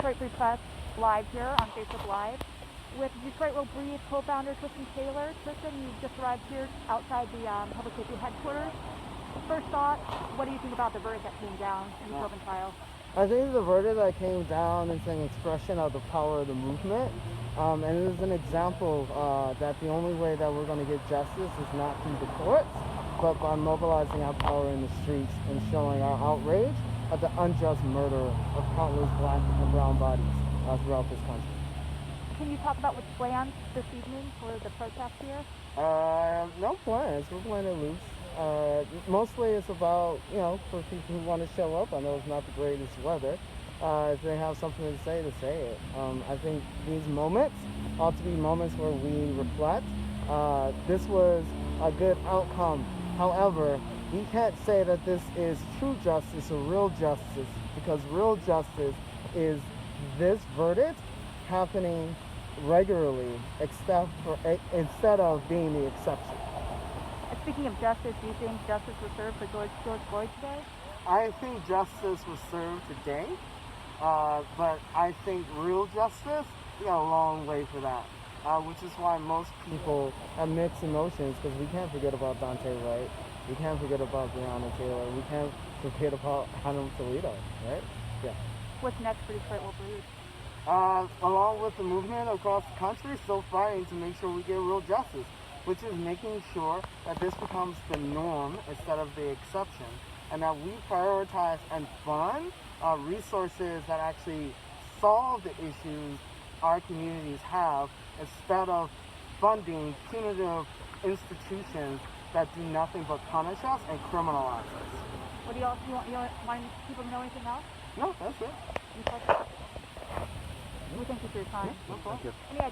Detroit Free Press live here on Facebook Live with Detroit Will Breathe co-founder Tristan Taylor. Tristan, you just arrived here outside the public safety headquarters. First thought, what do you think about the verdict that came down in the Chauvin trial? I think the verdict that came down is an expression of the power of the movement. And it is an example that the only way that we're going to get justice is not through the courts, but by mobilizing our power in the streets and showing our outrage at the unjust murder of countless black and brown bodies throughout this country. Can you talk about what's planned this evening for the protest here? No plans. We're playing it loose. Mostly it's about, for people who want to show up. I know it's not the greatest weather. If they have something to say it. I think these moments ought to be moments where we reflect. This was a good outcome. However, we can't say that this is true justice or real justice, because real justice is this verdict happening regularly, instead of being the exception. Speaking of justice, do you think justice was served for George Floyd today? I think justice was served today. But I think real justice, we got a long way for that, which is why most people have mixed emotions, because we can't forget about Dante Wright, we can't forget about Breonna Taylor, we can't forget about Adam Toledo, right? Yeah. What's next for Detroit Will Breathe? Along with the movement across the country, still fighting to make sure we get real justice, which is making sure that this becomes the norm instead of the exception, and that we prioritize and fund resources that actually solve the issues our communities have, instead of funding punitive institutions that do nothing but punish us and criminalize us. What do you want people to know anything else? No, that's it. We thank you for your time. No problem. Any